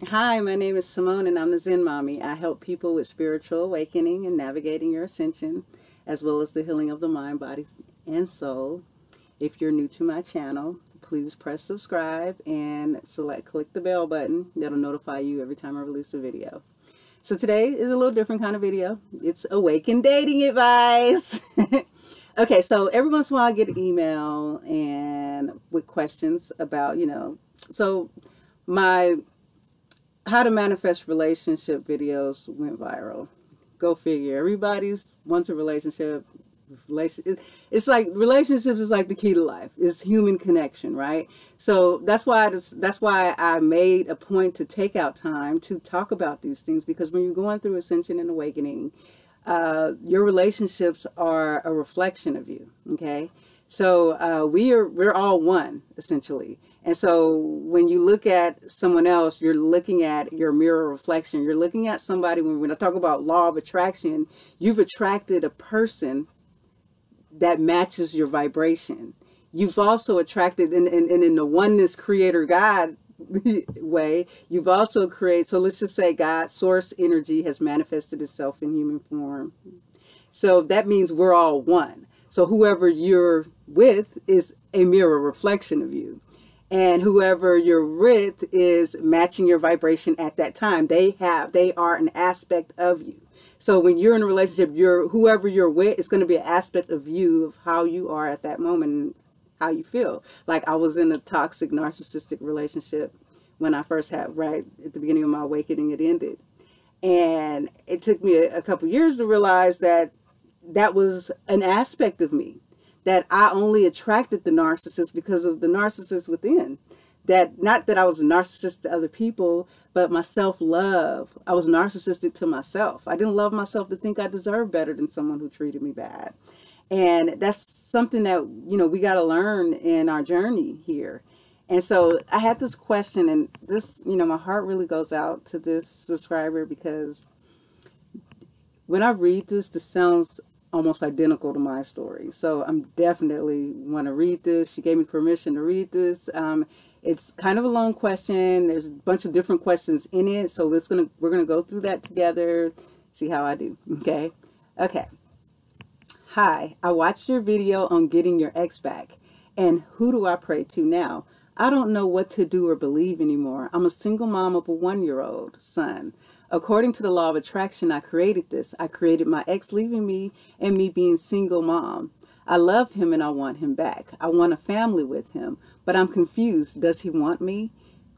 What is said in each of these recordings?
Hi, my name is Simone and I'm the Zen Mommy. I help people with spiritual awakening and navigating your ascension, as well as the healing of the mind, body, and soul. If you're new to my channel, please press subscribe and click the bell button. That'll notify you every time I release a video. So today is a little different kind of video. It's awaken dating advice. Okay, so every once in a while I get an email and with questions about, so my how to manifest relationship videos went viral. Go figure. Everybody's wants a relationship. It's like relationships is like the key to life. It's human connection, right? So that's why I made a point to take out time to talk about these things, because when you're going through ascension and awakening, your relationships are a reflection of you. Okay. So we're all one, essentially. And so when you look at someone else, you're looking at your mirror reflection. You're looking at somebody. When I talk about law of attraction, you've attracted a person that matches your vibration. You've also attracted, and in the oneness creator God way, you've also created, so let's just say God, source energy, has manifested itself in human form. So that means we're all one. So whoever you're with is a mirror reflection of you. And whoever you're with is matching your vibration at that time. They are an aspect of you. So when you're in a relationship, whoever you're with, it's going to be an aspect of you, of how you are at that moment and how you feel. Like I was in a toxic narcissistic relationship when I first had, right at the beginning of my awakening, it ended. And it took me a couple years to realize that that was an aspect of me, that I only attracted the narcissist because of the narcissist within. That not that I was a narcissist to other people, but my self-love. I was narcissistic to myself. I didn't love myself to think I deserved better than someone who treated me bad. And that's something that, we got to learn in our journey here. And so I had this question, and this, my heart really goes out to this subscriber, because when I read this sounds almost identical to my story. So I'm definitely want to read this. She gave me permission to read this. It's kind of a long question. There's a bunch of different questions in it. So we're gonna go through that together, see how I do. Okay. Okay. Hi, I watched your video on getting your ex back. And who do I pray to now? I don't know what to do or believe anymore. I'm a single mom of a 1-year-old son. According to the law of attraction, I created this. I created my ex leaving me and me being single mom. I love him and I want him back. I want a family with him, but I'm confused. Does he want me?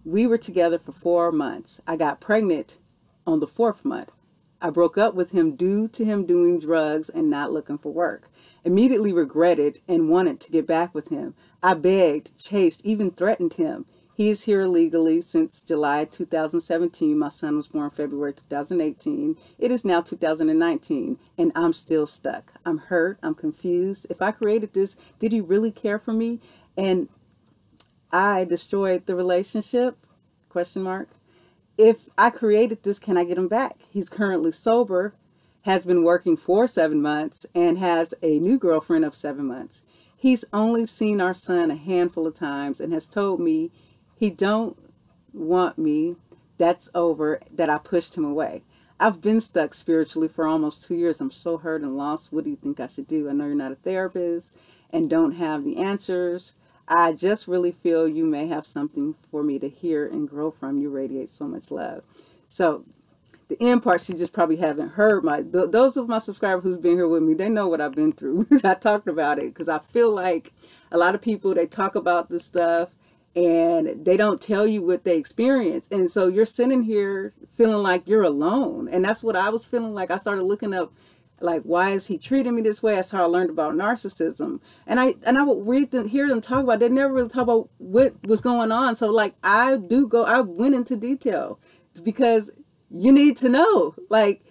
We were together for 4 months. I got pregnant on the 4th month. I broke up with him due to him doing drugs and not looking for work. Immediately regretted and wanted to get back with him. I begged, chased, even threatened him. He is here illegally since July 2017. My son was born February 2018. It is now 2019, and I'm still stuck. I'm hurt. I'm confused. If I created this, did he really care for me? And I destroyed the relationship? Question mark. If I created this, can I get him back? He's currently sober, has been working for 7 months, and has a new girlfriend of 7 months. He's only seen our son a handful of times and has told me he don't want me. That's over, that I pushed him away. I've been stuck spiritually for almost 2 years. I'm so hurt and lost. What do you think I should do? I know you're not a therapist and don't have the answers. I just really feel you may have something for me to hear and grow from. You radiate so much love. So the end part, you just probably haven't heard. Those of my subscribers who's been here with me, they know what I've been through. I talked about it because I feel like a lot of people, they talk about this stuff and they don't tell you what they experience. And so you're sitting here feeling like you're alone. And that's what I was feeling like. I started looking up, like, why is he treating me this way? That's how I learned about narcissism. And I would hear them talk about it. They never really talk about what was going on. So like I went into detail because you need to know, like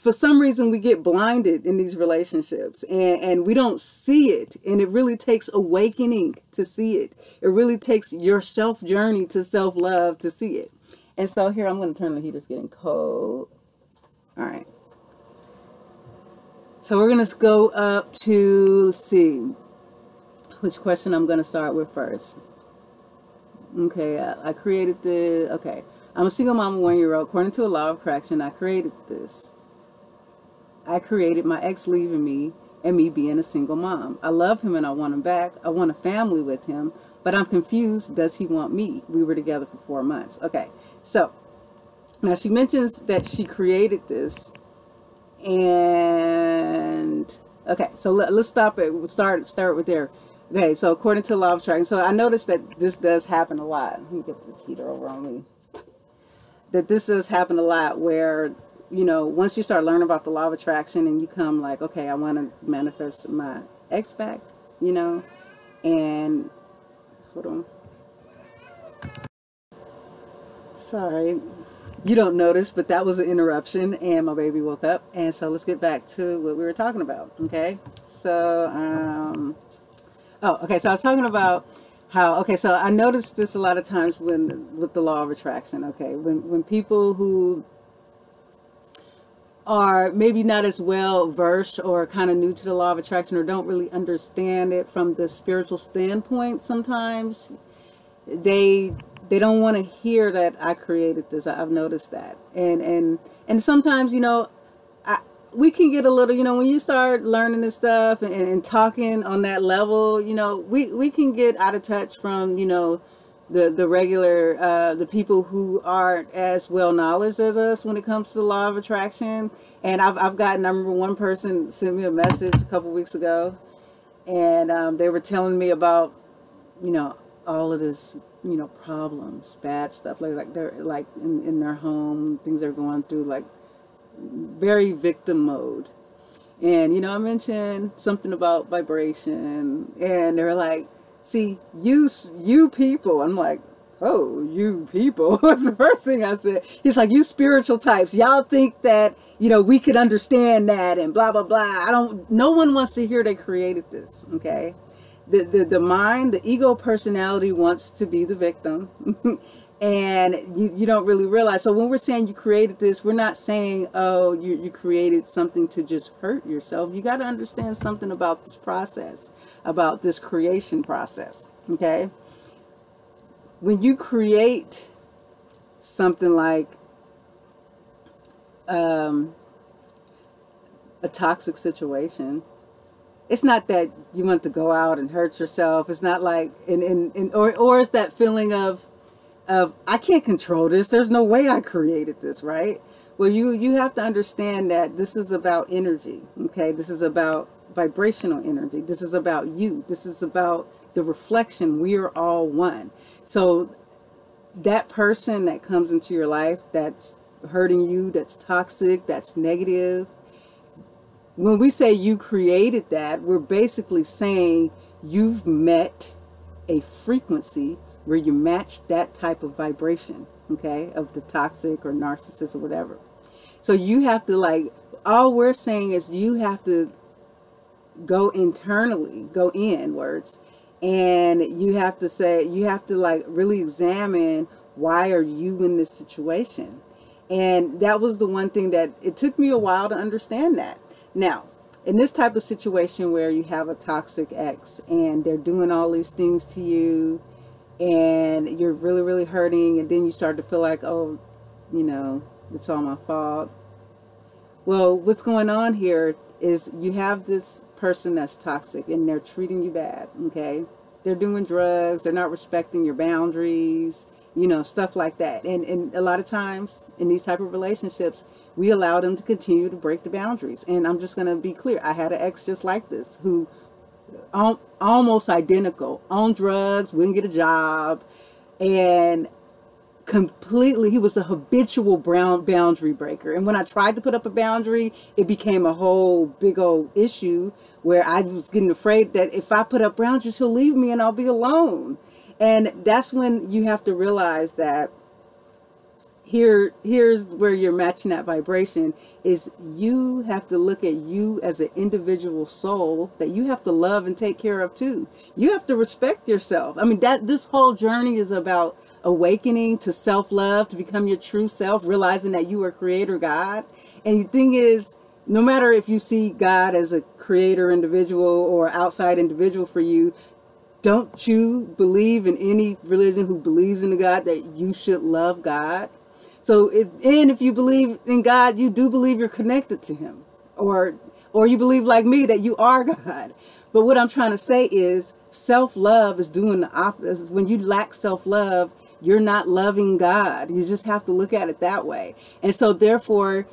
for some reason we get blinded in these relationships and we don't see it. And it really takes awakening to see it. It really takes your self journey to self-love to see it. And so here, I'm going to turn the heater's getting cold. All right. So we're going to go up to, let's see which question I'm going to start with first. Okay, I created the, okay. I'm a single mom of 1-year-old. According to a law of attraction, I created this. I created my ex leaving me and me being a single mom. I love him and I want him back. I want a family with him, but I'm confused. Does he want me? We were together for 4 months. Okay, so now she mentions that she created this, and okay, so let's stop it. We'll start with there. Okay, so according to the law of attraction, so I noticed that this does happen a lot. Let me get this heater over on me. That this does happen a lot where, you know, once you start learning about the law of attraction and you come like, okay, I want to manifest my ex back, you know, and hold on. Sorry, you don't notice, but that was an interruption and my baby woke up. And so let's get back to what we were talking about. Okay, so okay, so I was talking about how, okay, so I noticed this a lot of times with the law of attraction. Okay, when people who are maybe not as well versed or kind of new to the law of attraction or don't really understand it from the spiritual standpoint, sometimes they don't want to hear that I created this. I've noticed that. And sometimes, you know, we can get a little, you know, when you start learning this stuff and talking on that level, you know, we can get out of touch from, you know, the regular, the people who aren't as well knowledge as us when it comes to the law of attraction. And I've gotten, I remember one person sent me a message a couple weeks ago, and they were telling me about, you know, all of this, you know, problems, bad stuff, like they're like in their home, things they're going through, like very victim mode. And, you know, I mentioned something about vibration, and they're like, see, you people. I'm like, oh, you people. What's the first thing I said? He's like, you spiritual types, y'all think that, you know, we could understand that and blah, blah, blah. No one wants to hear they created this, okay? The mind, the ego personality wants to be the victim. And you don't really realize. So when we're saying you created this, we're not saying, oh, you created something to just hurt yourself. You got to understand something about this process, about this creation process, okay? When you create something like a toxic situation, it's not that you want to go out and hurt yourself. It's not like, or it's that feeling of I can't control this. There's no way I created this, right? Well, you have to understand that this is about energy, okay? This is about vibrational energy. This is about you. This is about the reflection. We are all one. So that person that comes into your life that's hurting you, that's toxic, that's negative, when we say you created that, we're basically saying you've met a frequency where you match that type of vibration, okay, of the toxic or narcissist or whatever. So you have to, like, all we're saying is you have to go internally, go inwards, and you have to say, you have to like really examine, why are you in this situation? And that was the one thing that it took me a while to understand that. Now, in this type of situation where you have a toxic ex and they're doing all these things to you, and you're really, really hurting, and then you start to feel like, oh, you know, it's all my fault. Well, what's going on here is you have this person that's toxic and they're treating you bad, okay? They're doing drugs, they're not respecting your boundaries, you know, stuff like that. And a lot of times in these type of relationships, we allow them to continue to break the boundaries. And I'm just going to be clear. I had an ex just like this who almost identical, on drugs, wouldn't get a job, and completely, he was a habitual boundary breaker. And when I tried to put up a boundary, it became a whole big old issue where I was getting afraid that if I put up boundaries, he'll leave me and I'll be alone. And that's when you have to realize that here's where you're matching that vibration, is you have to look at you as an individual soul that you have to love and take care of too. You have to respect yourself. I mean, this whole journey is about awakening to self-love, to become your true self, realizing that you are creator God. And the thing is, no matter if you see God as a creator individual or outside individual for you, don't you believe in any religion who believes in a God that you should love God? So if you believe in God, you do believe you're connected to him, or you believe like me that you are God. But what I'm trying to say is self-love is doing the opposite. When you lack self-love, you're not loving God. You just have to look at it that way. And so therefore,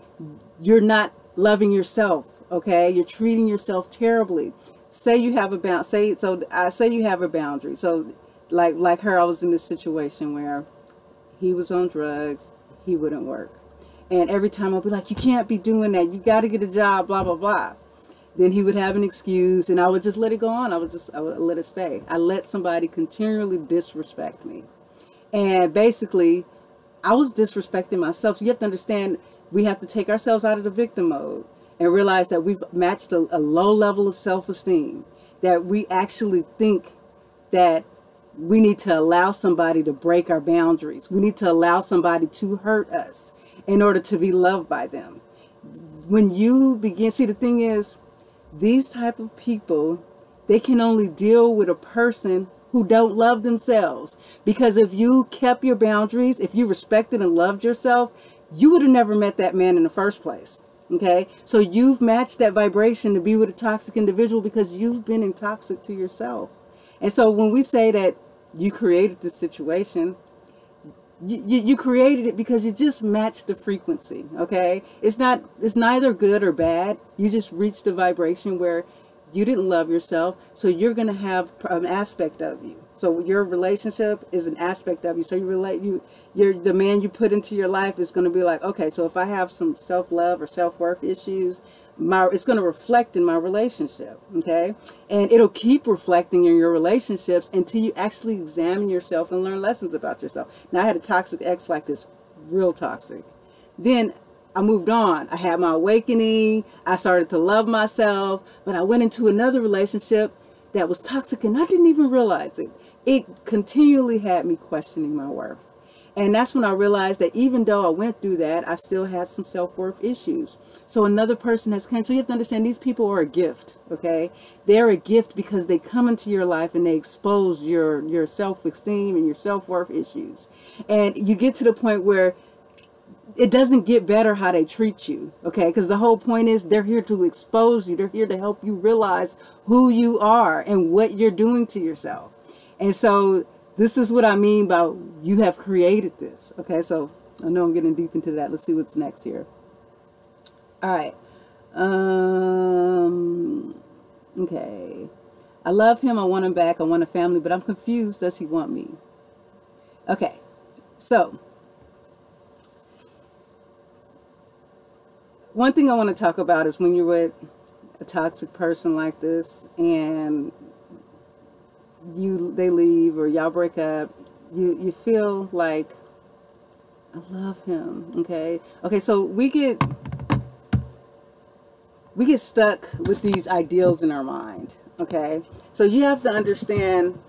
you're not loving yourself. Okay, you're treating yourself terribly. Say you have a say you have a boundary. So like her, I was in this situation where he was on drugs, he wouldn't work. And every time I'd be like, you can't be doing that. You got to get a job, blah, blah, blah. Then he would have an excuse and I would just let it go on. I would let it stay. I let somebody continually disrespect me. And basically, I was disrespecting myself. So you have to understand, we have to take ourselves out of the victim mode and realize that we've matched a low level of self-esteem, that we actually think that we need to allow somebody to break our boundaries. We need to allow somebody to hurt us in order to be loved by them. When you begin, see, the thing is, these type of people, they can only deal with a person who don't love themselves. Because if you kept your boundaries, if you respected and loved yourself, you would have never met that man in the first place. Okay, so you've matched that vibration to be with a toxic individual because you've been toxic to yourself. And so when we say that you created this situation, you created it because you just matched the frequency. Okay, it's neither good or bad. You just reached the vibration where you didn't love yourself, so you're going to have an aspect of you. So your relationship is an aspect of you. So the man you put into your life is going to be like, okay, so if I have some self-love or self-worth issues, it's going to reflect in my relationship. Okay, and it'll keep reflecting in your relationships until you actually examine yourself and learn lessons about yourself. Now, I had a toxic ex like this, real toxic. Then I moved on. I had my awakening. I started to love myself, but I went into another relationship that was toxic and I didn't even realize it. It continually had me questioning my worth. And that's when I realized that even though I went through that, I still had some self-worth issues. So another person has come. So you have to understand, these people are a gift, okay? They're a gift because they come into your life and they expose your self-esteem and your self-worth issues. And you get to the point where it doesn't get better how they treat you, okay? Because the whole point is they're here to expose you. They're here to help you realize who you are and what you're doing to yourself. And so this is what I mean by you have created this, okay? So I know I'm getting deep into that. Let's see what's next here. All right. Okay. I love him. I want him back. I want a family, but I'm confused. Does he want me? Okay. So one thing I want to talk about is when you're with a toxic person like this and they leave or y'all break up, you feel like, I love him. Okay, so we get stuck with these ideals in our mind. Okay, so you have to understand,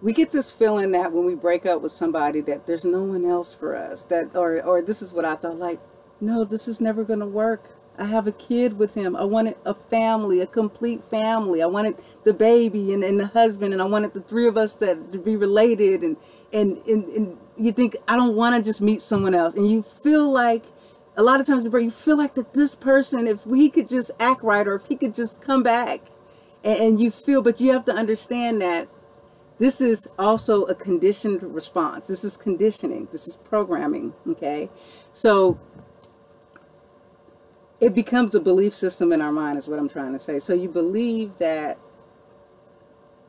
we get this feeling that when we break up with somebody that there's no one else for us, that or this is what I thought, like, no, this is never going to work. I have a kid with him. I wanted a family, a complete family. I wanted the baby and the husband, and I wanted the three of us to be related. And you think, I don't want to just meet someone else. And you feel like, a lot of times you feel like that this person, if he could just act right, or if he could just come back, and you feel, but you have to understand that this is also a conditioned response. This is conditioning. This is programming. Okay, so it becomes a belief system in our mind is what I'm trying to say. So you believe that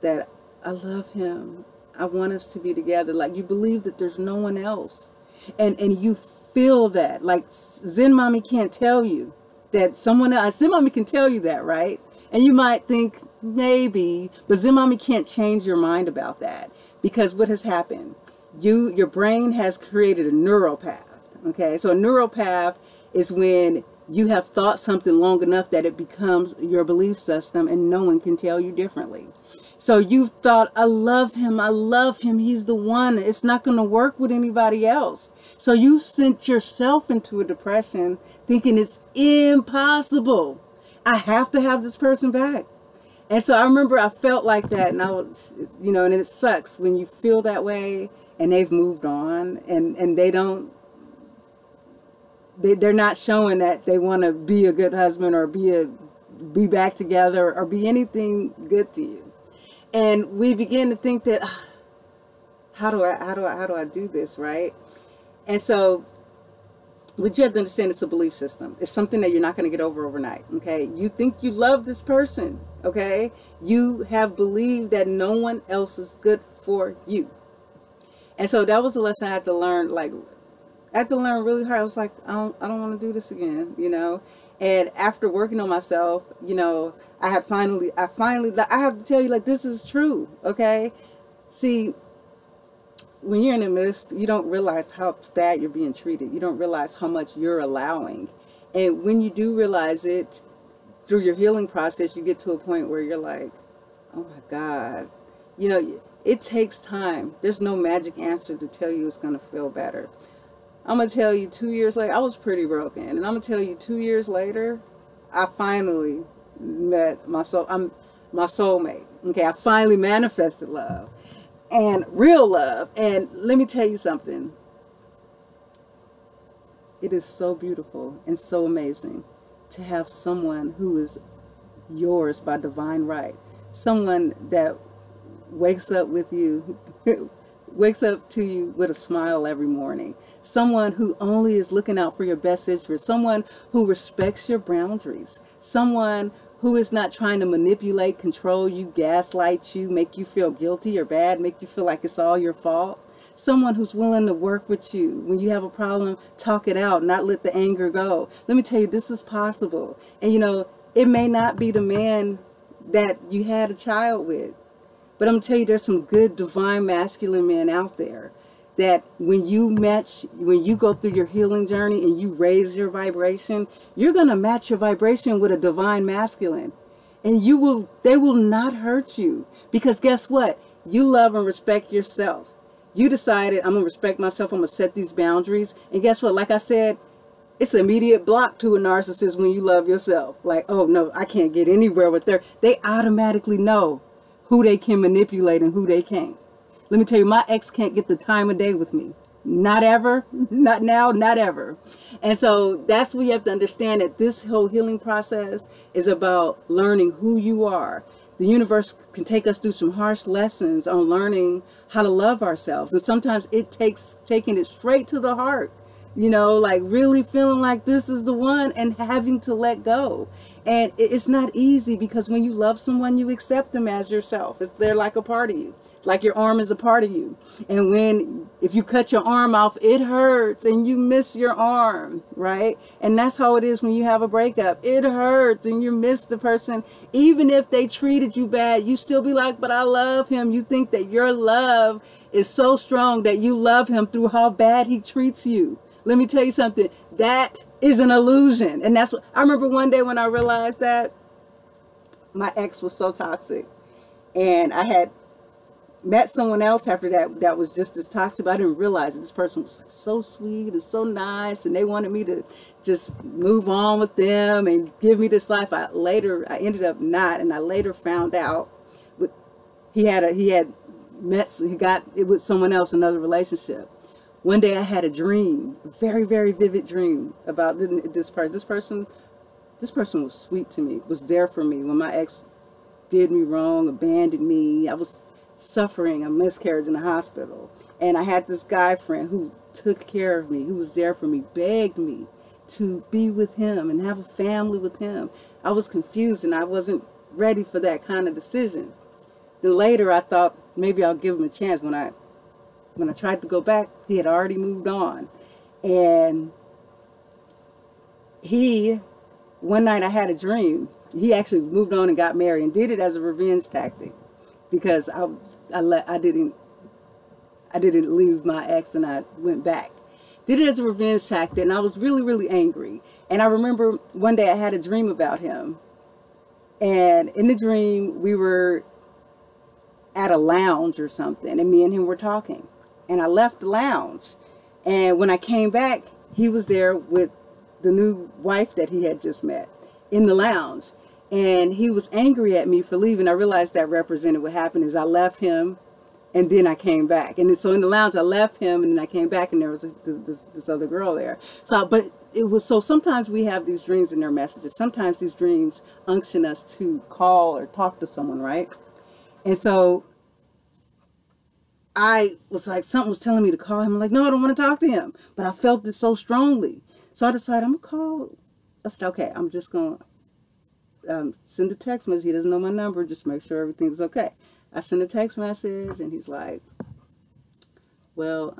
I love him. I want us to be together. Like, you believe that there's no one else. And you feel that. Like, Zen Mommy can't tell you that someone else. Zen Mommy can tell you that, right? And you might think, maybe. But Zen Mommy can't change your mind about that. Because what has happened? Your brain has created a neural path. Okay? So a neural path is when you have thought something long enough that it becomes your belief system and no one can tell you differently. So you've thought, I love him, he's the one. It's not going to work with anybody else. So you sent yourself into a depression thinking it's impossible. I have to have this person back. And so I remember I felt like that, and I was, you know, and it sucks when you feel that way and they've moved on, and they're not showing that they want to be a good husband or be back together or be anything good to you. And we begin to think that, how do I do this, right? And so what you have to understand, it's a belief system. It's something that you're not going to get over overnight, okay? You think you love this person, okay? You have believed that no one else is good for you. And so that was the lesson I had to learn. Like, I had to learn really hard. I was like, I don't want to do this again, you know? And after working on myself, you know, I have to tell you, like, this is true, okay? See, when you're in the midst, you don't realize how bad you're being treated. You don't realize how much you're allowing. And when you do realize it, through your healing process, you get to a point where you're like, oh my God. You know, it takes time. There's no magic answer to tell you it's going to feel better. I'm going to tell you 2 years later, I was pretty broken. And I'm going to tell you 2 years later, I finally met my soulmate. Okay, I finally manifested love. And real love. And let me tell you something. It is so beautiful and so amazing to have someone who is yours by divine right. Someone that wakes up with you, wakes up to you with a smile every morning. Someone who only is looking out for your best interest. Someone who respects your boundaries. Someone who is not trying to manipulate, control you, gaslight you, make you feel guilty or bad, make you feel like it's all your fault. Someone who's willing to work with you. When you have a problem, talk it out, not let the anger go. Let me tell you, this is possible. And you know, it may not be the man that you had a child with, but I'm going to tell you, there's some good divine masculine men out there that when you go through your healing journey and you raise your vibration, you're going to match your vibration with a divine masculine. And they will not hurt you. Because guess what? You love and respect yourself. You decided, I'm going to respect myself. I'm going to set these boundaries. And guess what? Like I said, it's an immediate block to a narcissist when you love yourself. Like, oh no, I can't get anywhere with her. They automatically know who they can manipulate and who they can't. Let me tell you, my ex can't get the time of day with me. Not ever, not now, not ever. And so that's what you have to understand, that this whole healing process is about learning who you are. The universe can take us through some harsh lessons on learning how to love ourselves. And sometimes it takes taking it straight to the heart. You know, like really feeling like this is the one and having to let go. And it's not easy, because when you love someone, you accept them as yourself. They're like a part of you. Like your arm is a part of you. And if you cut your arm off, it hurts and you miss your arm, right? And that's how it is when you have a breakup. It hurts and you miss the person. Even if they treated you bad, you still be like, but I love him. You think that your love is so strong that you love him through how bad he treats you. Let me tell you something. That is an illusion. And that's what I remember one day when I realized that my ex was so toxic, and I had met someone else after that was just as toxic, but I didn't realize that this person was like so sweet and so nice, and they wanted me to just move on with them and give me this life. I ended up not, and I later found out he got it with someone else, another relationship. One day I had a dream, a very, very vivid dream about this person. This person was sweet to me, was there for me when my ex did me wrong, abandoned me. I was suffering a miscarriage in the hospital. And I had this guy friend who took care of me, who was there for me, begged me to be with him and have a family with him. I was confused and I wasn't ready for that kind of decision. Then later I thought maybe I'll give him a chance. When I tried to go back, he had already moved on. And one night I had a dream. He actually moved on and got married, and did it as a revenge tactic, because I didn't leave my ex and I went back. Did it as a revenge tactic, and I was really, really angry. And I remember one day I had a dream about him. And in the dream, we were at a lounge or something, and me and him were talking. And I left the lounge. And when I came back, he was there with the new wife that he had just met in the lounge. And he was angry at me for leaving. I realized that represented what happened is I left him and then I came back. And so in the lounge, I left him and then I came back and there was this other girl there. So, but it was, so sometimes we have these dreams and their messages. Sometimes these dreams unction us to call or talk to someone, right? And so I was like, something was telling me to call him. I'm like, no, I don't want to talk to him. But I felt this so strongly. So I decided I'm going to call. I said, okay, I'm just going to send a text message. He doesn't know my number. Just make sure everything's okay. I send a text message and he's like, well,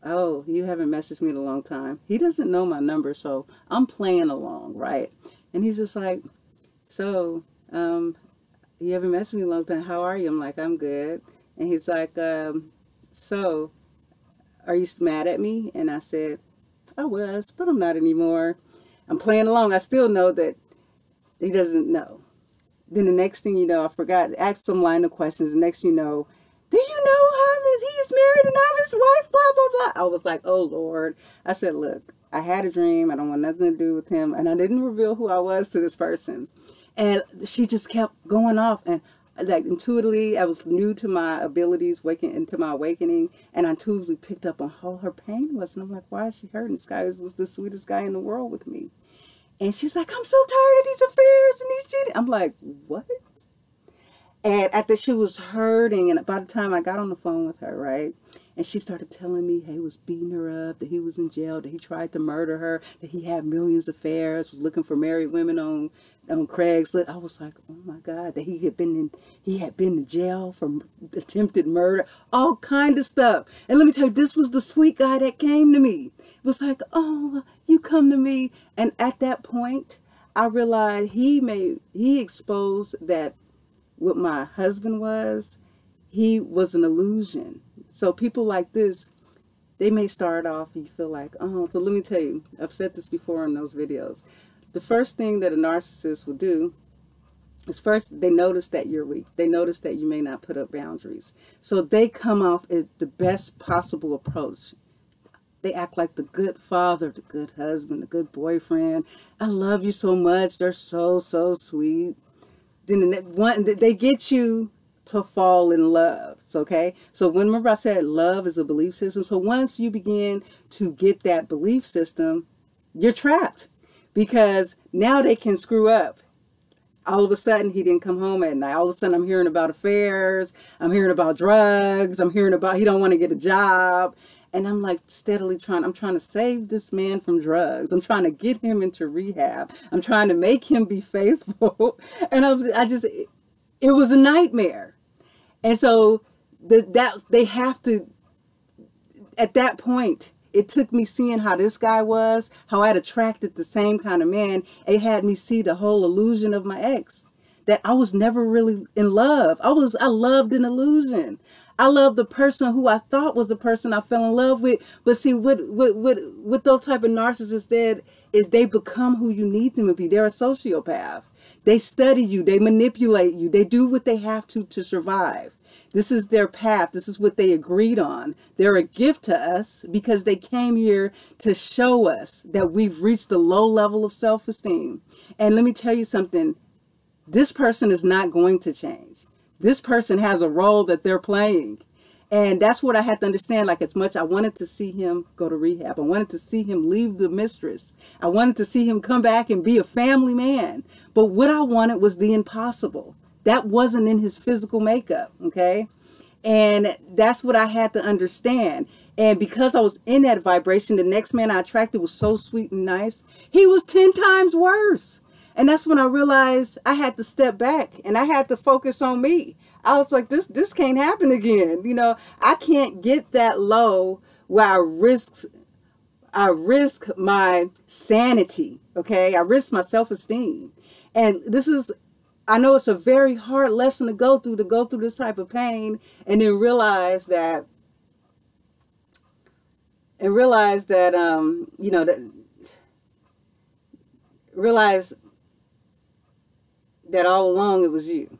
oh, you haven't messaged me in a long time. He doesn't know my number, so I'm playing along, right? And he's just like, so, you haven't messaged me in a long time. How are you? I'm like, I'm good. And he's like, so, are you mad at me? And I said, I was, but I'm not anymore. I'm playing along. I still know that he doesn't know. Then the next thing you know, I forgot to ask some line of questions. The next thing you know, do you know he is married and I'm his wife, blah, blah, blah. I was like, oh, Lord. I said, look, I had a dream. I don't want nothing to do with him. And I didn't reveal who I was to this person. And she just kept going off. And like intuitively, I was new to my abilities, waking into my awakening. And I intuitively picked up on how her pain was. And I'm like, why is she hurting? This guy was the sweetest guy in the world with me. And she's like, I'm so tired of these affairs and these cheating. I'm like, what? And after she was hurting, and by the time I got on the phone with her, right, and she started telling me, hey, he was beating her up, that he was in jail, that he tried to murder her, that he had millions of affairs, was looking for married women on Craigslist. I was like, oh my God, that he had been in jail for attempted murder, all kind of stuff. And let me tell you, this was the sweet guy that came to me. It was like, oh, you come to me. And at that point, I realized he exposed that what my husband was, he was an illusion. So people like this, they may start off, you feel like, oh, so let me tell you, I've said this before in those videos. The first thing that a narcissist will do is first, they notice that you're weak. They notice that you may not put up boundaries. So they come off at the best possible approach. They act like the good father, the good husband, the good boyfriend. I love you so much. They're so, so sweet. Then they get you to fall in love. Okay? So remember I said love is a belief system. So once you begin to get that belief system, you're trapped. Because now they can screw up. All of a sudden, he didn't come home at night. All of a sudden, I'm hearing about affairs. I'm hearing about drugs. I'm hearing about he don't want to get a job. And I'm like steadily I'm trying to save this man from drugs. I'm trying to get him into rehab. I'm trying to make him be faithful. And it was a nightmare. And so they have to, at that point, it took me seeing how this guy was, how I'd attracted the same kind of man. It had me see the whole illusion of my ex, that I was never really in love. I loved an illusion. I loved the person who I thought was the person I fell in love with. But see, what those type of narcissists did is they become who you need them to be. They're a sociopath. They study you. They manipulate you. They do what they have to survive. This is their path. This is what they agreed on. They're a gift to us because they came here to show us that we've reached a low level of self-esteem. And let me tell you something. This person is not going to change. This person has a role that they're playing. And that's what I had to understand. Like, as much I wanted to see him go to rehab. I wanted to see him leave the mistress. I wanted to see him come back and be a family man. But what I wanted was the impossible. That wasn't in his physical makeup, okay? And that's what I had to understand. And because I was in that vibration, the next man I attracted was so sweet and nice. He was 10 times worse. And that's when I realized I had to step back and I had to focus on me. I was like, this can't happen again. You know, I can't get that low where I risk my sanity, okay? I risk my self-esteem. And this is, I know it's a very hard lesson to go through this type of pain and then realize that, you know, realize that all along it was you.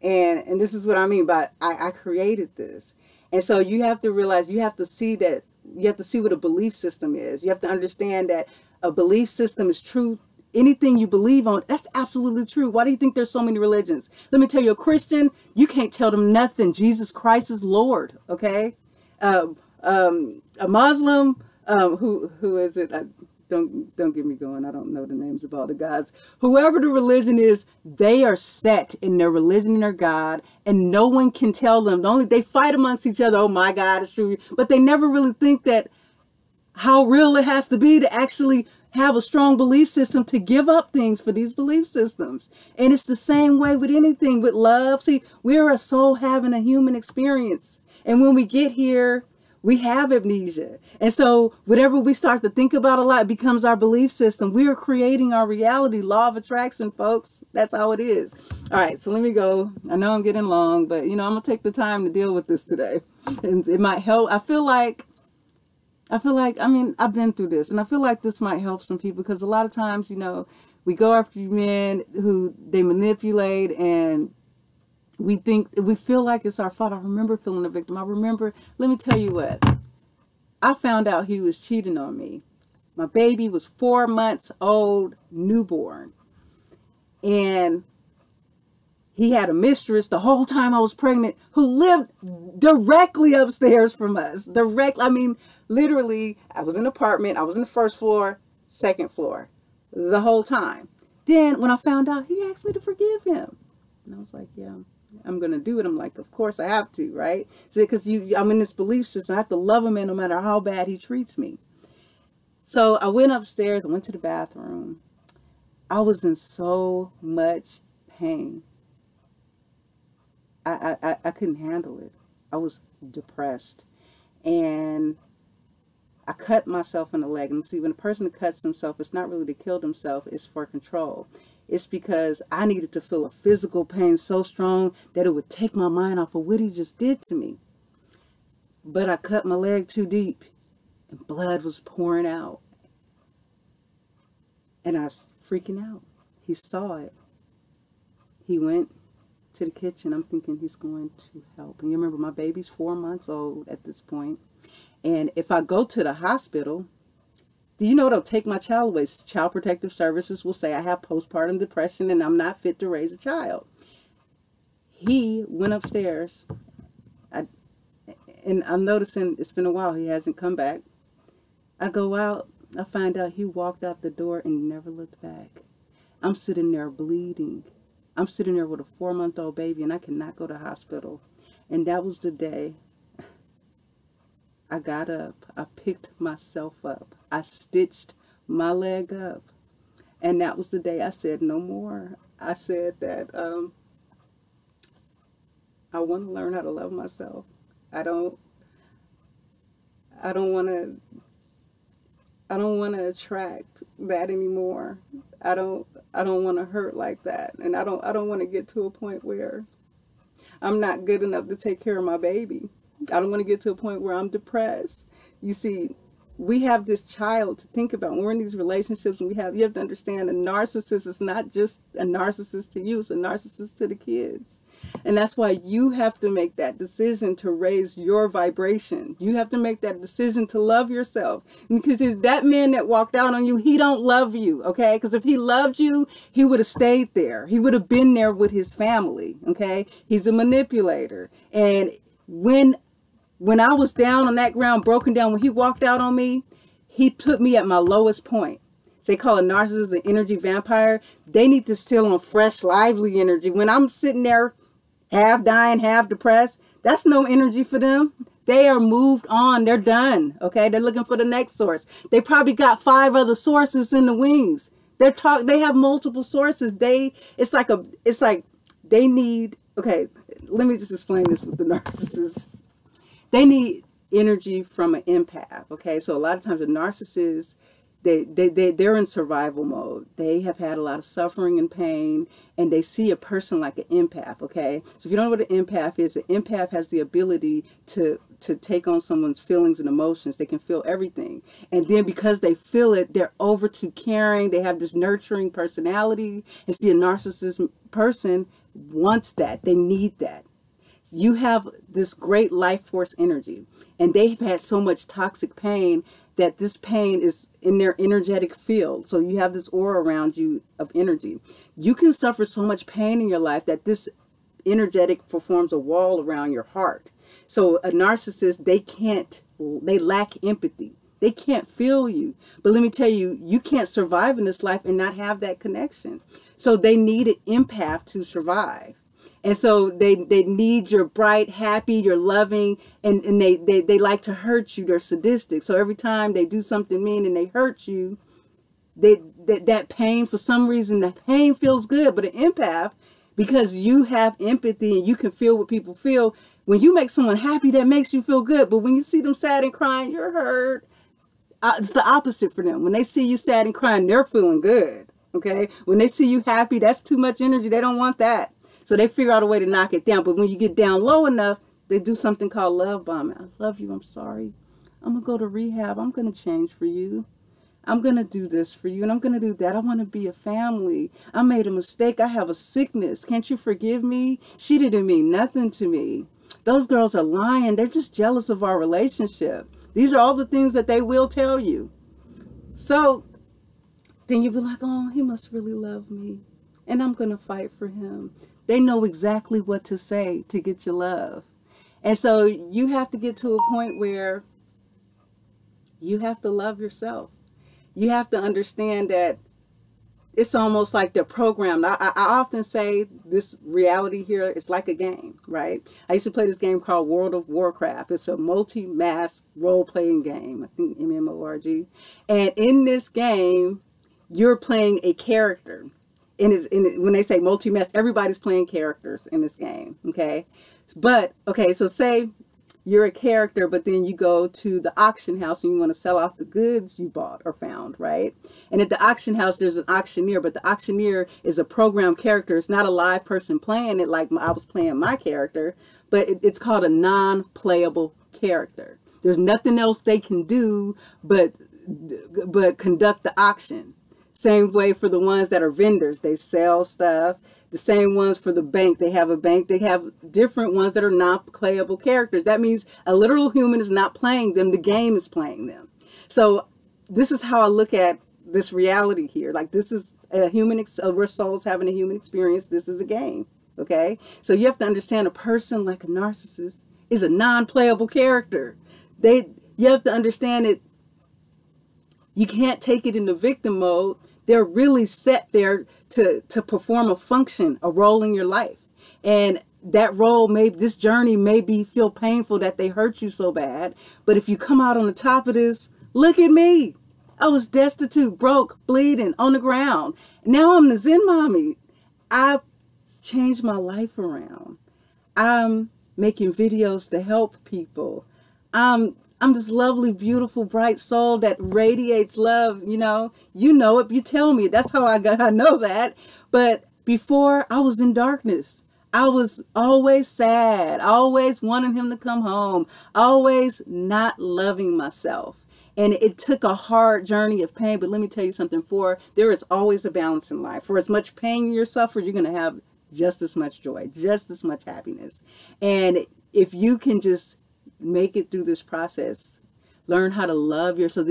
And this is what I mean by I created this. And so you have to realize, you have to see that, you have to see what a belief system is. You have to understand that a belief system is truth anything you believe on, that's absolutely true. Why do you think there's so many religions? Let me tell you, a Christian, you can't tell them nothing. Jesus Christ is Lord, okay? A Muslim, who is it? Don't get me going. I don't know the names of all the gods. Whoever the religion is, they are set in their religion and their God, and no one can tell them. They fight amongst each other. Oh, my God is true. But they never really think that how real it has to be to actually have a strong belief system to give up things for these belief systems. And it's the same way with anything, with love. See, we're a soul having a human experience. And when we get here, we have amnesia. And so whatever we start to think about a lot becomes our belief system. We are creating our reality. Law of attraction, folks. That's how it is. All right, so let me go. I know I'm getting long, but, I'm going to take the time to deal with this today. And it might help. I feel like, I mean, I've been through this, and I feel like this might help some people, because a lot of times, we go after men who they manipulate, and we feel like it's our fault. I remember feeling a victim. Let me tell you what, I found out he was cheating on me. My baby was 4 months old, newborn, and he had a mistress the whole time I was pregnant who lived directly upstairs from us. I mean, literally, I was in an apartment. I was in the first floor, second floor, the whole time. Then when I found out, he asked me to forgive him. And I was like, yeah, I'm going to do it. I'm like, of course I have to, right? So, because I'm in this belief system. I have to love a man no matter how bad he treats me. So I went upstairs. I went to the bathroom. I was in so much pain. I couldn't handle it. I was depressed. And I cut myself in the leg. And see, when a person cuts himself, it's not really to kill himself. It's for control. It's because I needed to feel a physical pain so strong that it would take my mind off of what he just did to me. But I cut my leg too deep, and blood was pouring out. And I was freaking out. He saw it. He went to the kitchen. I'm thinking he's going to help. And you remember, my baby's 4 months old at this point. And if I go to the hospital, do you know they'll take my child away? Child Protective Services will say I have postpartum depression and I'm not fit to raise a child. He went upstairs. And I'm noticing it's been a while. He hasn't come back. I go out. I find out he walked out the door and never looked back. I'm sitting there bleeding. I'm sitting there with a 4-month-old baby, and I cannot go to the hospital. And that was the day I got up. I picked myself up. I stitched my leg up. And that was the day I said no more. I said that I want to learn how to love myself. I don't want to attract that anymore. I don't want to hurt like that. And I don't want to get to a point where I'm not good enough to take care of my baby. I don't want to get to a point where I'm depressed. You see, we have this child to think about. When we're in these relationships, and you have to understand, a narcissist is not just a narcissist to you, it's a narcissist to the kids. And that's why you have to make that decision to raise your vibration. You have to make that decision to love yourself. Because if that man that walked out on you, he don't love you, okay? Because if he loved you, he would have stayed there. He would have been there with his family, okay? He's a manipulator. And when I was down on that ground, broken down, when he walked out on me, he put me at my lowest point. So they call a narcissist an energy vampire. They need to steal on fresh, lively energy. When I'm sitting there half dying, half depressed, that's no energy for them. They are moved on. They're done. Okay, they're looking for the next source. They probably got 5 other sources in the wings. They have multiple sources. It's like they need. Okay, let me just explain this with the narcissist. They need energy from an empath, okay? So a lot of times the narcissists, they're in survival mode. They have had a lot of suffering and pain, and they see a person like an empath, okay? So if you don't know what an empath is, an empath has the ability to take on someone's feelings and emotions. They can feel everything. And then because they feel it, they're over to caring. They have this nurturing personality. And see, a narcissist person wants that. They need that. You have this great life force energy, and they've had so much toxic pain that this pain is in their energetic field. So you have this aura around you of energy. You can suffer so much pain in your life that this energetic forms a wall around your heart. So a narcissist, they lack empathy. They can't feel you. But let me tell you, you can't survive in this life and not have that connection. So they need an empath to survive. And so they need your bright, happy, you're loving, and they like to hurt you. They're sadistic. So every time they do something mean and they hurt you, that pain, for some reason, that pain feels good. But an empath, because you have empathy and you can feel what people feel, when you make someone happy, that makes you feel good. But when you see them sad and crying, you're hurt. It's the opposite for them. When they see you sad and crying, they're feeling good. Okay? When they see you happy, that's too much energy. They don't want that. So they figure out a way to knock it down. But when you get down low enough, they do something called love bombing. I love you. I'm sorry. I'm going to go to rehab. I'm going to change for you. I'm going to do this for you. And I'm going to do that. I want to be a family. I made a mistake. I have a sickness. Can't you forgive me? She didn't mean nothing to me. Those girls are lying. They're just jealous of our relationship. These are all the things that they will tell you. So then you'll be like, oh, he must really love me. And I'm going to fight for him. They know exactly what to say to get your love. And so you have to get to a point where you have to love yourself. You have to understand that it's almost like they're programmed. I often say this reality here is like a game, right? I used to play this game called World of Warcraft. It's a multi-mass role-playing game. I think MMORG. And in this game, you're playing a character. And when they say multi-mass, everybody's playing characters in this game, okay? But, okay, so say you're a character, but then you go to the auction house and you want to sell off the goods you bought or found, right? And at the auction house, there's an auctioneer, but the auctioneer is a programmed character. It's not a live person playing it like I was playing my character, but it's called a non-playable character. There's nothing else they can do but conduct the auction. Same way for the ones that are vendors. They sell stuff. The same ones for the bank. They have a bank. They have different ones that are not playable characters. That means a literal human is not playing them. The game is playing them. So this is how I look at this reality here. Like, this is a human, we're souls having a human experience. This is a game. Okay? So you have to understand a person like a narcissist is a non-playable character. You have to understand it. You can't take it in the victim mode. They're really set there to perform a function, a role in your life. And that role, this journey may feel painful that they hurt you so bad. But if you come out on the top of this, look at me. I was destitute, broke, bleeding, on the ground. Now I'm the Zen mommy. I've changed my life around. I'm making videos to help people. I'm this lovely, beautiful, bright soul that radiates love, you know it, you tell me. That's how I know that. But before, I was in darkness. I was always sad, always wanting him to come home, always not loving myself. And it took a hard journey of pain. But let me tell you something, there is always a balance in life. For as much pain you suffer, you're going to have just as much joy, just as much happiness. And if you can just make it through this process, learn how to love yourself.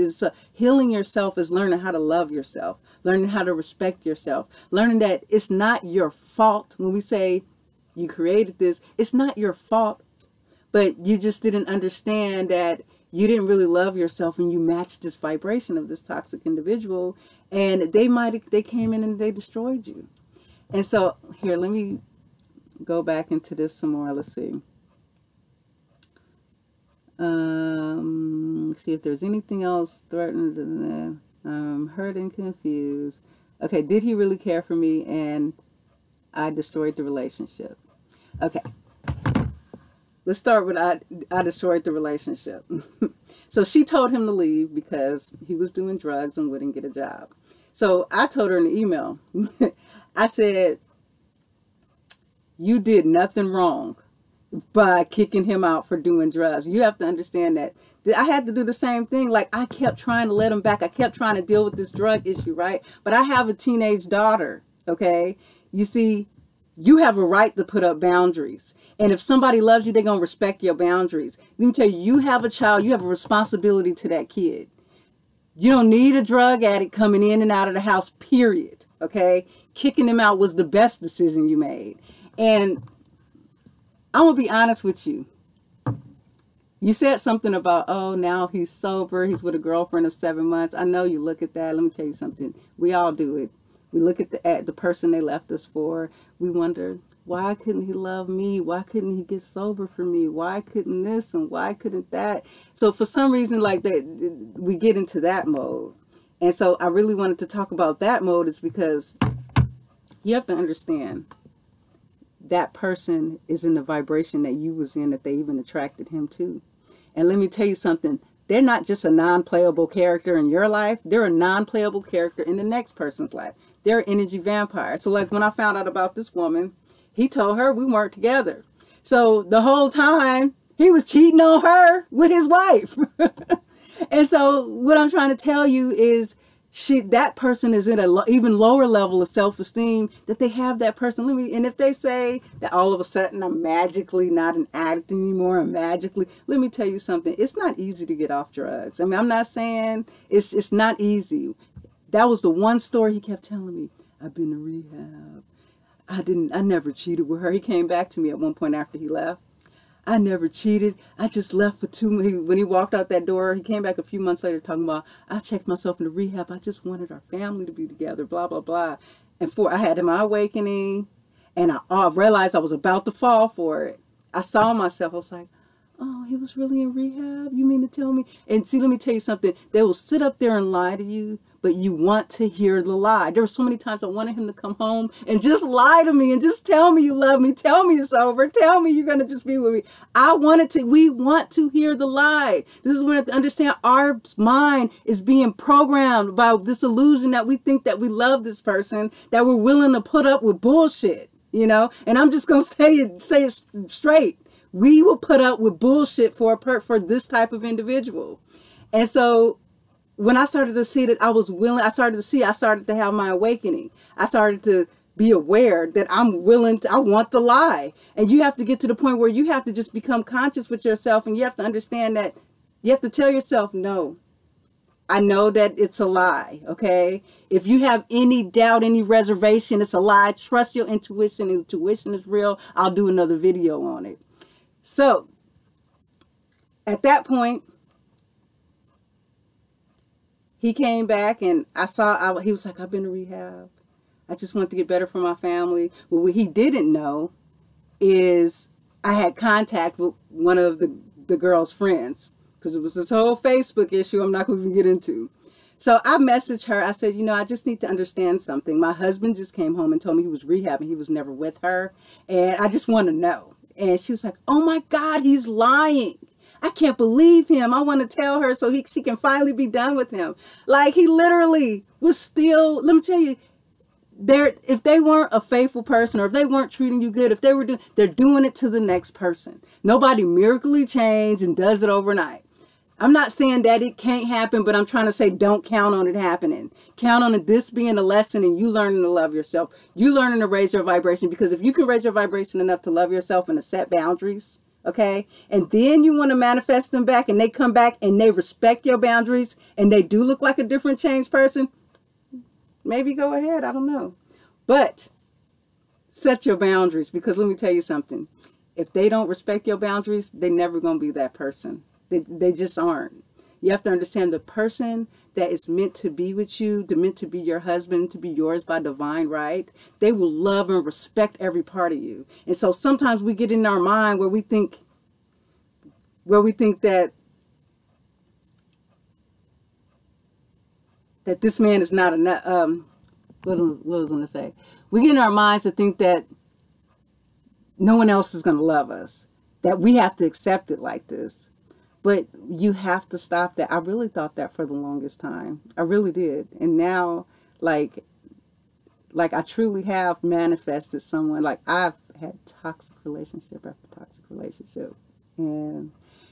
Healing yourself is learning how to love yourself, learning how to respect yourself, learning that it's not your fault. When we say you created this, it's not your fault, but you just didn't understand that you didn't really love yourself, and you matched this vibration of this toxic individual, and they came in and they destroyed you. And so here, let me go back into this some more. Let's see. See if there's anything else threatened. Hurt and confused. Okay, did he really care for me and I destroyed the relationship? Okay, let's start with I destroyed the relationship. So she told him to leave because he was doing drugs and wouldn't get a job. So I told her in the email, I said, you did nothing wrong by kicking him out for doing drugs. You have to understand that I had to do the same thing. Like, I kept trying to let him back. I kept trying to deal with this drug issue, right? But I have a teenage daughter, okay? You see, You have a right to put up boundaries. And if somebody loves you, they're going to respect your boundaries. Let me tell you, you have a child, you have a responsibility to that kid. You don't need a drug addict coming in and out of the house, period. Okay? Kicking him out was the best decision you made. And I'm going to be honest with you. You said something about, oh, now he's sober. He's with a girlfriend of 7 months. I know you look at that. Let me tell you something. We all do it. We look at the person they left us for. We wonder, why couldn't he love me? Why couldn't he get sober for me? Why couldn't this and why couldn't that? So for some reason like that, we get into that mode. And so I really wanted to talk about that mode is because you have to understand that person is in the vibration that you was in, that they even attracted him to. And let me tell you something. They're not just a non-playable character in your life. They're a non-playable character in the next person's life. They're an energy vampire. So like when I found out about this woman, he told her we weren't together. So the whole time he was cheating on her with his wife. And so what I'm trying to tell you is that person is in a even lower level of self-esteem, that they have that person. And if they say that all of a sudden I'm magically not an addict anymore, let me tell you something. It's not easy to get off drugs. I mean, I'm not saying it's not easy. That was the one story he kept telling me. I've been to rehab. I never cheated with her. He came back to me at one point after he left. I never cheated. I just left for 2 months. When he walked out that door, he came back a few months later talking about, I checked myself into rehab. I just wanted our family to be together, blah, blah, blah. And I had my awakening, and I realized I was about to fall for it. I saw myself. I was like, oh, he was really in rehab? You mean to tell me? And see, let me tell you something. They will sit up there and lie to you, but you want to hear the lie. There were so many times I wanted him to come home and just lie to me and just tell me you love me. Tell me it's over. Tell me you're going to just be with me. We want to hear the lie. This is when we have to understand our mind is being programmed by this illusion that we think that we love this person, that we're willing to put up with bullshit, you know? And I'm just going to say it straight. We will put up with bullshit for this type of individual. And so when I started to see that I was willing, I started to have my awakening. I started to be aware that I want the lie. And you have to get to the point where you have to just become conscious with yourself, and you have to understand that you have to tell yourself, no, I know that it's a lie, okay? If you have any doubt, any reservation, it's a lie. Trust your intuition. Intuition is real. I'll do another video on it. So at that point, he came back and he was like, I've been to rehab. I just want to get better for my family. But what he didn't know is I had contact with one of the girl's friends, because it was this whole Facebook issue I'm not going to even get into. So I messaged her. I said, you know, I just need to understand something. My husband just came home and told me he was rehabbing. He was never with her. And I just want to know. And she was like, oh my God, he's lying. I can't believe him. I want to tell her so she can finally be done with him. Like, he literally was still, let me tell you, if they weren't a faithful person, or if they weren't treating you good, they're doing it to the next person. Nobody miraculously changed and does it overnight. I'm not saying that it can't happen, but I'm trying to say don't count on it happening. Count on this being a lesson and you learning to love yourself. You learning to raise your vibration, because if you can raise your vibration enough to love yourself and to set boundaries, okay, and then you want to manifest them back and they come back and they respect your boundaries and they do look like a different changed person, maybe go ahead. I don't know. But set your boundaries, because let me tell you something. If they don't respect your boundaries, they're never going to be that person. They just aren't. You have to understand, the person that is meant to be with you, meant to be your husband, to be yours by divine right, they will love and respect every part of you. And so sometimes we get in our mind where we think that this man is not enough. What was I going to say? We get in our minds to think that no one else is going to love us, that we have to accept it like this. But you have to stop that. I really thought that for the longest time. I really did. And now, like I truly have manifested someone. Like, I've had toxic relationship after toxic relationship. And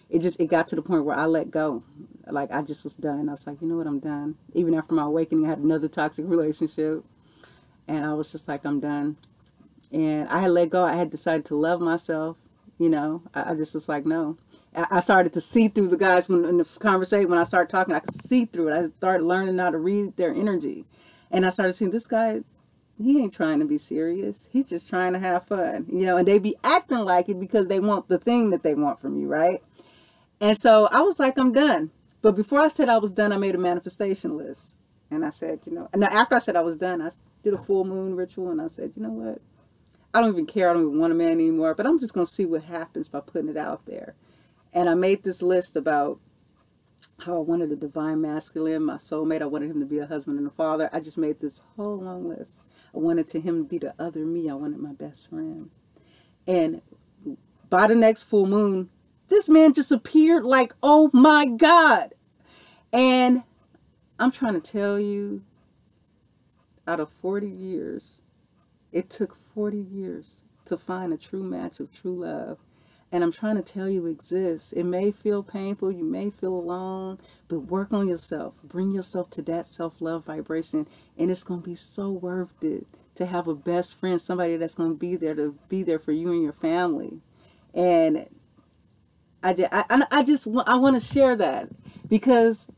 it got to the point where I let go. Like, I just was done. I was like, you know what, I'm done. Even after my awakening, I had another toxic relationship. And I was just like, I'm done. And I had let go. I had decided to love myself. You know, I just was like, no. I started to see through the guys when in the conversation, when I started talking, I could see through it. I started learning how to read their energy. And I started seeing this guy, he ain't trying to be serious. He's just trying to have fun, you know, and they be acting like it because they want the thing that they want from you, right? And so I was like, I'm done. But before I said I was done, I made a manifestation list. And I said, you know, and after I said I was done, I did a full moon ritual. And I said, you know what? I don't even care. I don't even want a man anymore. But I'm just going to see what happens by putting it out there. And I made this list about how I wanted a divine masculine, my soulmate. I wanted him to be a husband and a father. I just made this whole long list. I wanted him to be the other me. I wanted my best friend. And by the next full moon, this man just appeared like, oh my God. And I'm trying to tell you, out of 40 years, it took 40 years to find a true match of true love. And I'm trying to tell you it exists. It may feel painful. You may feel alone. But work on yourself. Bring yourself to that self-love vibration. And it's going to be so worth it to have a best friend. Somebody that's going to be there for you and your family. And I want to share that. Because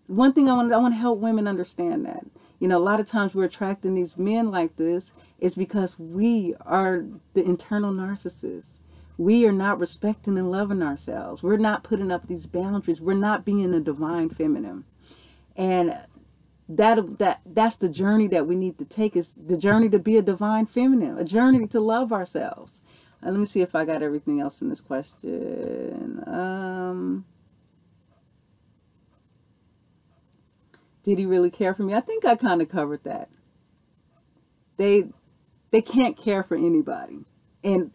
one thing I want to help women understand that. You know, a lot of times we're attracting these men like this is because we are the internal narcissists. We are not respecting and loving ourselves. We're not putting up these boundaries. We're not being a divine feminine. And that's the journey that we need to take, is the journey to be a divine feminine, a journey to love ourselves. Let me see if I got everything else in this question. Did he really care for me? I think I kind of covered that. They can't care for anybody. And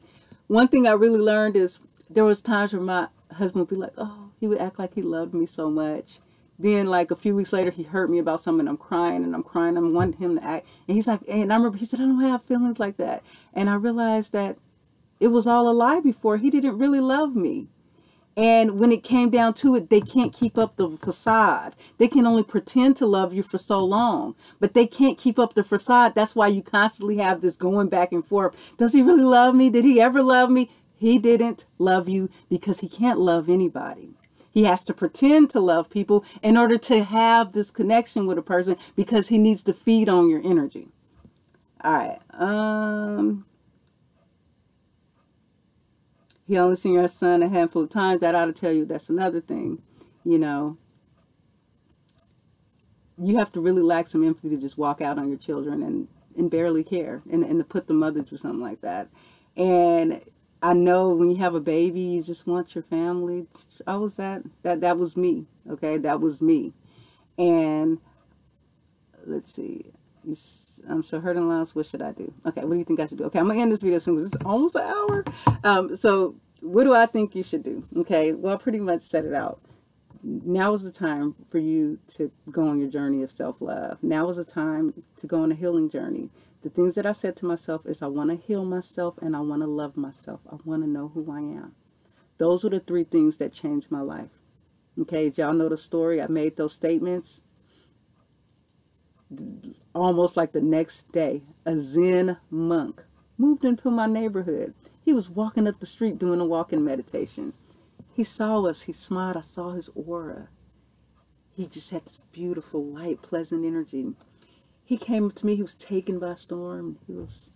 one thing I really learned is there was times where my husband would be like, oh, he would act like he loved me so much. Then like a few weeks later, he hurt me about something. I'm crying and I'm crying. I'm wanting him to act. And he's like, and I remember he said, I don't have feelings like that. And I realized that it was all a lie before. He didn't really love me. And when it came down to it, they can't keep up the facade. They can only pretend to love you for so long, but they can't keep up the facade. That's why you constantly have this going back and forth. Does he really love me? Did he ever love me? He didn't love you because he can't love anybody. He has to pretend to love people in order to have this connection with a person because he needs to feed on your energy. All right. He only seen your son a handful of times. That ought to tell you that's another thing. You know, you have to really lack some empathy to just walk out on your children and barely care and to put the mother through something like that. And I know when you have a baby, you just want your family. I was that was me. Okay, that was me. And let's see. I'm so hurt and lost. What should I do? Okay, what do you think I should do? Okay, I'm going to end this video soon because it's almost an hour. So what do I think you should do? Okay, well, I pretty much set it out. Now is the time for you to go on your journey of self-love. Now is the time to go on a healing journey. The things that I said to myself is I want to heal myself and I want to love myself. I want to know who I am. Those were the 3 things that changed my life. Okay, y'all know the story. I made those statements. Almost like the next day, a Zen monk moved into my neighborhood. He was walking up the street doing a walking meditation. He saw us. He smiled. I saw his aura. He just had this beautiful, light, pleasant energy. He came up to me. He was taken by storm. He was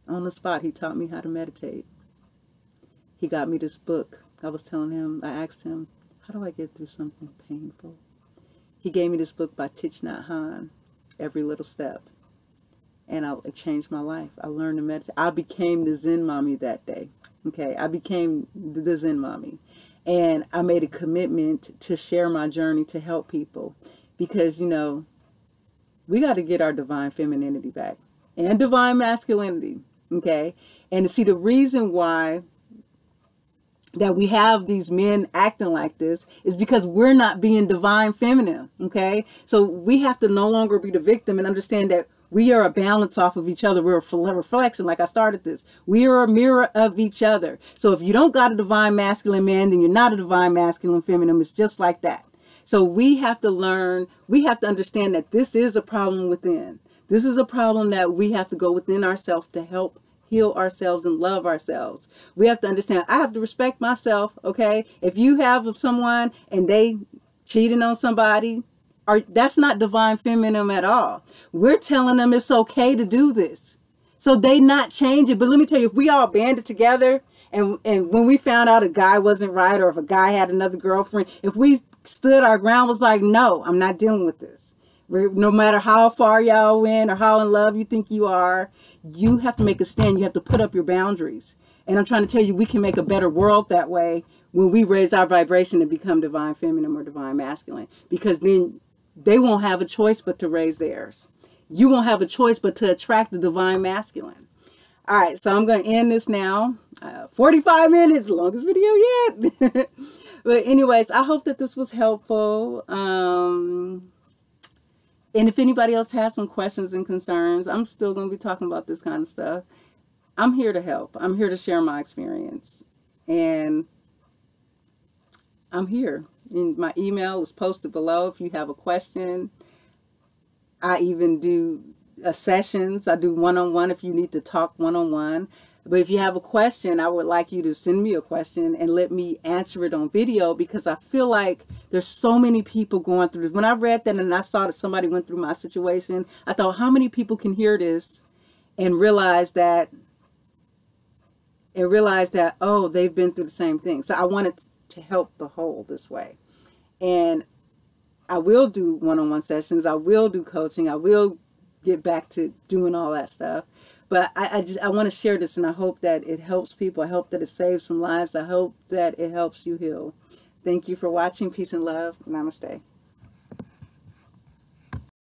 on the spot. He taught me how to meditate. He got me this book. I asked him, how do I get through something painful? He gave me this book by Thich Nhat Hanh, Every Little Step. And it changed my life. I learned to meditate. I became the Zen mommy that day. Okay, I became the Zen mommy. And I made a commitment to share my journey to help people. Because, you know, we got to get our divine femininity back. And divine masculinity. Okay? And to see the reason why that we have these men acting like this is because we're not being divine feminine. Okay? So we have to no longer be the victim and understand that we are a balance off of each other. We're a reflection, like I started this. We are a mirror of each other. So if you don't got a divine masculine man, then you're not a divine masculine feminine. It's just like that. So we have to learn, we have to understand that this is a problem within. This is a problem that we have to go within ourselves to help heal ourselves and love ourselves. We have to understand, I have to respect myself, okay? If you have someone and they cheating on somebody, that's not divine feminine at all. We're telling them it's okay to do this. So they not change it. But let me tell you, if we all banded together and when we found out a guy wasn't right, or if a guy had another girlfriend, if we stood our ground, was like, no, I'm not dealing with this. No matter how far y'all went or how in love you think you are, you have to make a stand. You have to put up your boundaries. And I'm trying to tell you, we can make a better world that way when we raise our vibration and become divine feminine or divine masculine. Because then they won't have a choice but to raise theirs. You won't have a choice but to attract the divine masculine. All right, so I'm going to end this now. 45 minutes, longest video yet. But anyways, I hope that this was helpful. And if anybody else has some questions and concerns, I'm still going to be talking about this kind of stuff. I'm here to help. I'm here to share my experience. And I'm here. And my email is posted below if you have a question. I even do sessions. I do one-on-one if you need to talk one-on-one. But if you have a question, I would like you to send me a question and let me answer it on video, because I feel like there's so many people going through this. When I read that and I saw that somebody went through my situation, I thought, how many people can hear this and realize that, oh, they've been through the same thing. So I wanted to help the whole this way. And I will do one-on-one sessions. I will do coaching. I will get back to doing all that stuff. But I want to share this, and I hope that it helps people. I hope that it saves some lives. I hope that it helps you heal. Thank you for watching. Peace and love. Namaste.